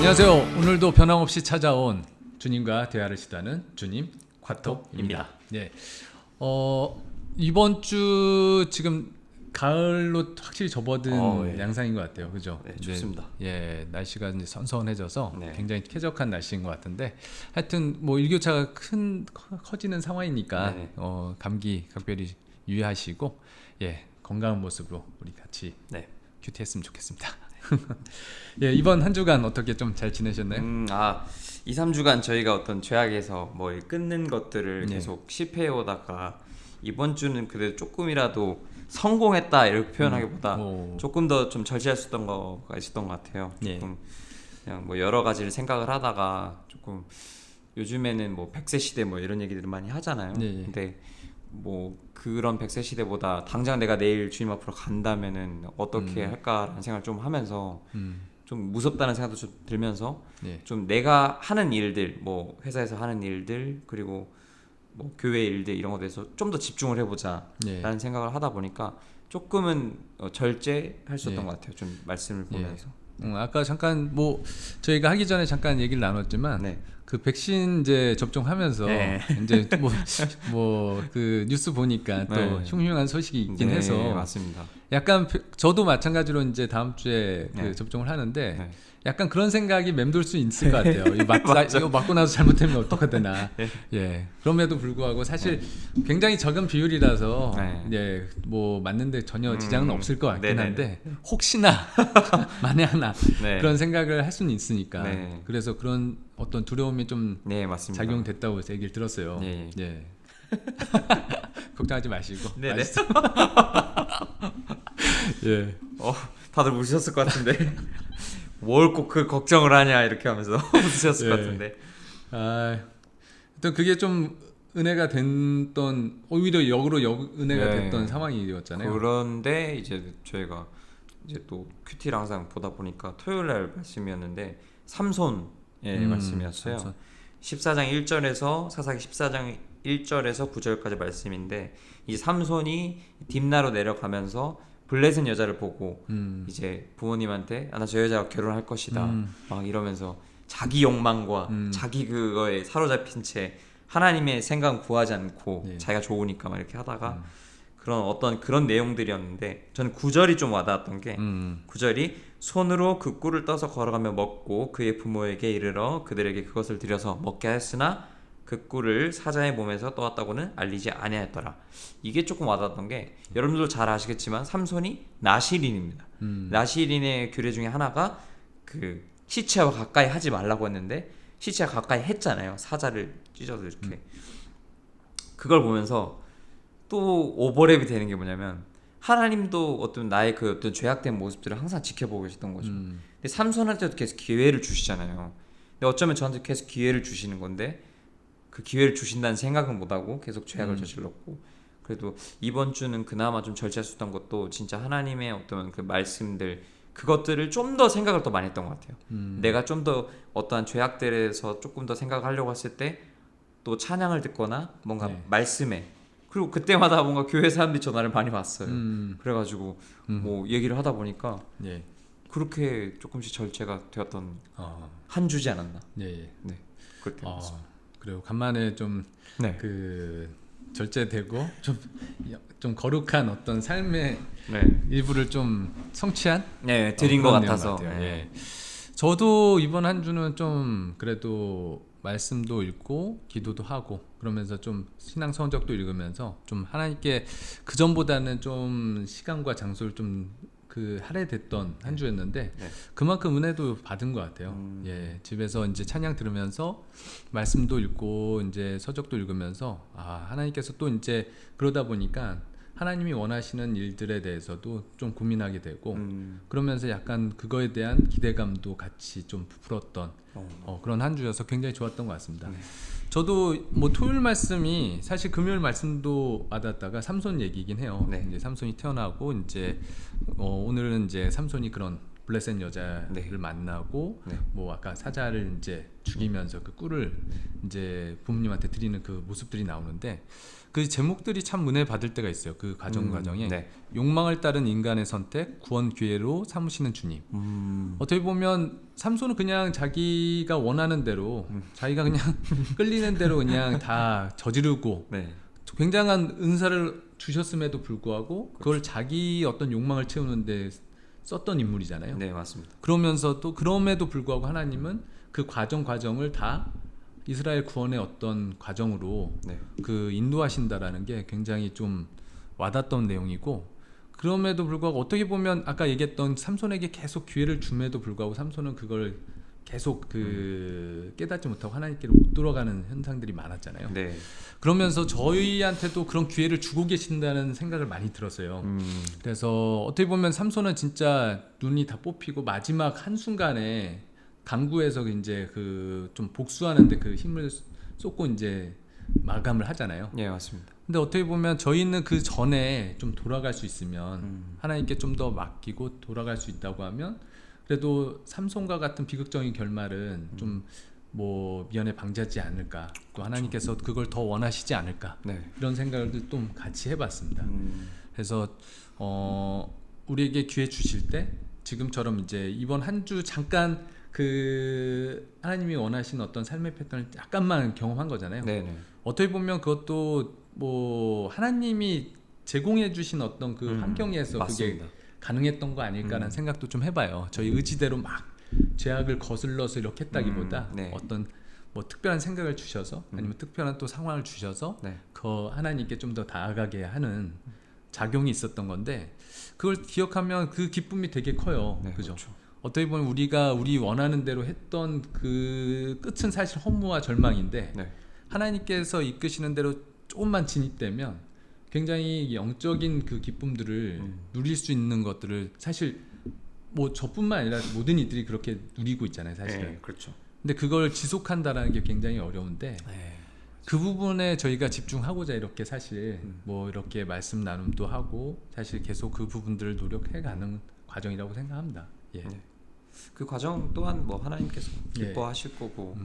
안녕하세요. 오늘도 변함없이 찾아온 주님과 대화를 시도하는 주님 과톡입니다. 네. 이번 주 지금 가을로 확실히 접어든 예. 양상인 것 같아요. 그죠? 네, 좋습니다. 예, 날씨가 이제 선선해져서 네. 굉장히 쾌적한 날씨인 것 같은데, 하여튼 뭐 일교차가 커지는 상황이니까 네. 감기 각별히 유의하시고, 예, 건강한 모습으로 우리 같이 네. 큐티했으면 좋겠습니다. 예, 이번 한 주간 어떻게 좀 잘 지내셨나요? 2, 3주간 저희가 어떤 죄악에서 뭐 끊는 것들을 네. 계속 실패해 오다가 이번 주는 그래도 조금이라도 성공했다 이렇게 표현하기보다 오. 조금 더 좀 절제할 수 있던 거가 있었던 것 같아요. 네. 조금 그냥 뭐 여러 가지를 생각을 하다가 조금 요즘에는 뭐 100세 시대 뭐 이런 얘기들을 많이 하잖아요. 네. 근데 뭐 그런 100세 시대보다 당장 내가 내일 주님 앞으로 간다면은 어떻게 할까라는 생각을 좀 하면서 좀 무섭다는 생각도 좀 들면서 네. 좀 내가 하는 일들 뭐 회사에서 하는 일들 그리고 뭐 교회 일들 이런 것에 대해서 좀 더 집중을 해보자 네. 라는 생각을 하다 보니까 조금은 절제할 수 있었던 네. 것 같아요. 좀 말씀을 보면서. 아까 잠깐 뭐 저희가 하기 전에 잠깐 얘기를 나눴지만 네. 그 백신 이제 접종하면서 네. 이제 뭐 그 뉴스 보니까 또 네. 흉흉한 소식이 있긴 네, 해서 맞습니다. 약간 저도 마찬가지로 이제 다음 주에 그 네. 접종을 하는데 네. 약간 그런 생각이 맴돌 수 있을 것 같아요. 이거 맞고 나서 잘못되면 어떡하 되나. 네. 예. 그럼에도 불구하고 사실 굉장히 적은 비율이라서 네. 예, 뭐 맞는데 전혀 지장은 없을 것 같긴 네네네. 한데 혹시나 만에 하나 네. 그런 생각을 할 수는 있으니까 네. 그래서 그런 어떤 두려움이 좀 네, 맞습니다. 작용됐다고 얘기를 들었어요. 네. 예. 걱정하지 마시고. 네네. 예. 다들 웃으셨을 것 같은데 뭘 꼭 그 걱정을 하냐 이렇게 하면서 웃으셨을 것 예. 같은데. 또 그게 좀 은혜가 됐던 오히려 역으로 은혜가 네. 됐던 상황이었잖아요. 그런데 이제 저희가 이제 또 큐티를 항상 보다 보니까 토요일 날 말씀이었는데 삼손의 말씀이었어요. 삼손. 14장 1절에서 사사기 14장 1절에서 9절까지 말씀인데 이 삼손이 딥나로 내려가면서 블레셋 여자를 보고 이제 부모님한테 나 저 여자와 결혼할 것이다 막 이러면서 자기 욕망과 자기 그거에 사로잡힌 채 하나님의 생각은 구하지 않고 네. 자기가 좋으니까 막 이렇게 하다가 그런 어떤 그런 내용들이었는데 저는 9절이 좀 와닿았던 게 9절이 손으로 그 꿀을 떠서 걸어가며 먹고 그의 부모에게 이르러 그들에게 그것을 드려서 먹게 하였으나 그 꿀을 사자의 몸에서 떠왔다고는 알리지 아니하였더라. 이게 조금 와닿았던 게 여러분들도 잘 아시겠지만 삼손이 나시린입니다. 나시린의 규례 중에 하나가 그 시체와 가까이 하지 말라고 했는데 시체와 가까이 했잖아요. 사자를 찢어서 이렇게. 그걸 보면서 또 오버랩이 되는 게 뭐냐면 하나님도 어떤 나의 그 어떤 죄악된 모습들을 항상 지켜보고 계셨던 거죠. 근데 삼손한테도 계속 기회를 주시잖아요. 근데 어쩌면 저한테 계속 기회를 주시는 건데 그 기회를 주신다는 생각은 못하고 계속 죄악을 저질렀고 그래도 이번 주는 그나마 좀 절제할 수 있던 것도 진짜 하나님의 어떤 그 말씀들 그것들을 좀 더 생각을 더 많이 했던 것 같아요. 내가 좀 더 어떠한 죄악들에서 조금 더 생각하려고 했을 때 또 찬양을 듣거나 뭔가 네. 말씀에 그리고 그때마다 뭔가 교회 사람들이 전화를 많이 받았어요. 그래가지고 뭐 얘기를 하다 보니까 예. 그렇게 조금씩 절제가 되었던 어. 한 주지 않았나. 예. 네, 그렇게 됐습니다. 그래요. 간만에 좀 네. 그 절제되고 좀 거룩한 어떤 삶의 네. 일부를 좀 성취한 네, 드린 것 그런 내용 같아서. 같아요. 네. 예. 저도 이번 한 주는 좀 그래도 말씀도 읽고 기도도 하고 그러면서 좀 신앙 성적도 읽으면서 좀 하나님께 그 전보다는 좀 시간과 장소를 좀 그 할애됐던 한 주였는데 네. 그만큼 은혜도 받은 것 같아요. 예, 집에서 이제 찬양 들으면서 말씀도 읽고 이제 서적도 읽으면서 하나님께서 또 이제 그러다 보니까 하나님이 원하시는 일들에 대해서도 좀 고민하게 되고 그러면서 약간 그거에 대한 기대감도 같이 좀 부풀었던 그런 한 주여서 굉장히 좋았던 것 같습니다. 저도 뭐 토요일 말씀이 사실 금요일 말씀도 와닿았다가 삼손 얘기긴 해요. 네. 이제 삼손이 태어나고 이제 오늘은 이제 삼손이 그런 블레셋 여자를 네. 만나고 네. 뭐 아까 사자를 이제 죽이면서 그 꿀을 이제 부모님한테 드리는 그 모습들이 나오는데 그 제목들이 참 은혜 받을 때가 있어요. 그 과정에 네. 욕망을 따른 인간의 선택, 구원 기회로 삼으시는 주님. 어떻게 보면 삼손은 그냥 자기가 원하는 대로 자기가 그냥 끌리는 대로 그냥 다 저지르고 네. 굉장한 은사를 주셨음에도 불구하고 그걸 자기 어떤 욕망을 채우는데 썼던 인물이잖아요. 네, 맞습니다. 그러면서 또 그럼에도 불구하고 하나님은 그 과정을 다 이스라엘 구원의 어떤 과정으로 네. 그 인도하신다라는 게 굉장히 좀 와닿던 내용이고, 그럼에도 불구하고 어떻게 보면 아까 얘기했던 삼손에게 계속 기회를 줌에도 불구하고 삼손은 그걸 계속 그 깨닫지 못하고 하나님께로 못 돌아가는 현상들이 많았잖아요. 네. 그러면서 저희한테도 그런 기회를 주고 계신다는 생각을 많이 들었어요. 그래서 어떻게 보면 삼손은 진짜 눈이 다 뽑히고 마지막 한순간에 강구에서 이제 그 좀 복수하는데 그 힘을 쏟고 이제 마감을 하잖아요. 네, 맞습니다. 근데 어떻게 보면 저희는 그 전에 좀 돌아갈 수 있으면 하나님께 좀 더 맡기고 돌아갈 수 있다고 하면 그래도 삼손과 같은 비극적인 결말은 좀 뭐 미연에 방지하지 않을까, 또 하나님께서 그걸 더 원하시지 않을까, 네. 이런 생각을 좀 같이 해봤습니다. 그래서 우리에게 기회 주실 때 지금처럼 이제 이번 한 주 잠깐 그 하나님이 원하시는 어떤 삶의 패턴을 약간만 경험한 거잖아요. 네, 네. 어떻게 보면 그것도 뭐 하나님이 제공해 주신 어떤 그 환경에서 맞습니다. 그게 가능했던 거 아닐까라는 생각도 좀 해봐요. 저희 의지대로 막 죄악을 거슬러서 이렇게 했다기보다 네. 어떤 뭐 특별한 생각을 주셔서 아니면 특별한 또 상황을 주셔서 네. 그 하나님께 좀 더 나아가게 하는 작용이 있었던 건데, 그걸 기억하면 그 기쁨이 되게 커요. 네, 그죠? 그렇죠. 어떻게 보면 우리가 우리 원하는 대로 했던 그 끝은 사실 허무와 절망인데 네. 하나님께서 이끄시는 대로 조금만 진입되면 굉장히 영적인 그 기쁨들을 누릴 수 있는 것들을 사실 뭐 저뿐만 아니라 모든 이들이 그렇게 누리고 있잖아요, 사실은. 네, 그렇죠. 근데 그걸 지속한다라는 게 굉장히 어려운데 네. 그 부분에 저희가 집중하고자 이렇게 사실 뭐 이렇게 말씀 나눔도 하고 사실 계속 그 부분들을 노력해가는 과정이라고 생각합니다. 예. 네. 그 과정 또한 뭐 하나님께서 예. 기뻐하실 거고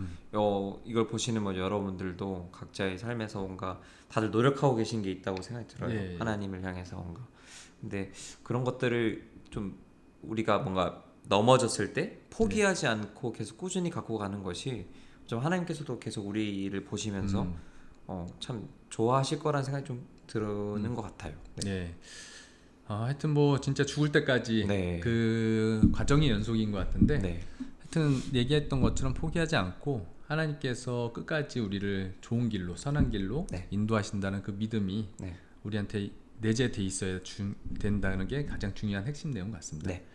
이걸 보시는 뭐 여러분들도 각자의 삶에서 뭔가 다들 노력하고 계신 게 있다고 생각이 들어요. 예. 하나님을 향해서 뭔가. 근데 그런 것들을 좀 우리가 뭔가 넘어졌을 때 포기하지 않고 계속 꾸준히 갖고 가는 것이 좀 하나님께서도 계속 우리를 보시면서 참 좋아하실 거라는 생각이 좀 드는 것 같아요. 네. 예. 하여튼 뭐 진짜 죽을 때까지 네. 그 과정이 연속인 것 같은데 네. 하여튼 얘기했던 것처럼 포기하지 않고 하나님께서 끝까지 우리를 좋은 길로, 선한 길로 네. 인도하신다는 그 믿음이 네. 우리한테 내재돼 있어야 된다는 게 가장 중요한 핵심 내용 같습니다. 네.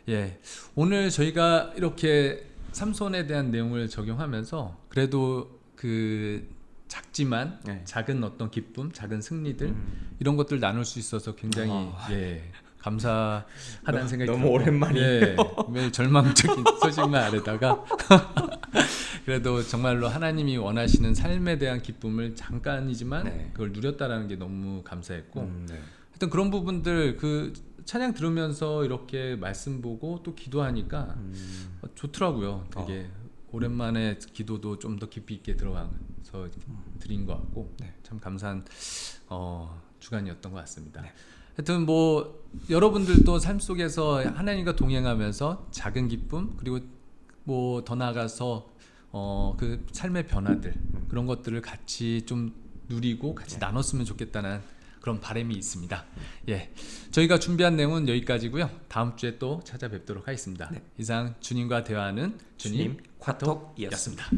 예, 오늘 저희가 이렇게 삼손에 대한 내용을 적용하면서 그래도 그 작지만 네. 작은 어떤 기쁨, 작은 승리들 이런 것들 나눌 수 있어서 굉장히 예, 감사하다는 생각이 너무 들고, 오랜만이에요. 예, 매일 절망적인 소식만 아래다가 그래도 정말로 하나님이 원하시는 삶에 대한 기쁨을 잠깐이지만 네. 그걸 누렸다라는 게 너무 감사했고 네. 하여튼 그런 부분들 그 찬양 들으면서 이렇게 말씀 보고 또 기도하니까 좋더라고요. 되게 오랜만에 기도도 좀 더 깊이 있게 들어가서 드린 것 같고 네. 참 감사한 주간이었던 것 같습니다. 네. 하여튼 뭐 여러분들도 삶 속에서 하나님과 동행하면서 작은 기쁨 그리고 뭐 더 나아가서 그 삶의 변화들 그런 것들을 같이 좀 누리고 같이 나눴으면 좋겠다는 그런 바람이 있습니다. 예, 저희가 준비한 내용은 여기까지고요. 다음 주에 또 찾아뵙도록 하겠습니다. 네. 이상 주님과 대화하는 주님 카톡이었습니다. 였습니다.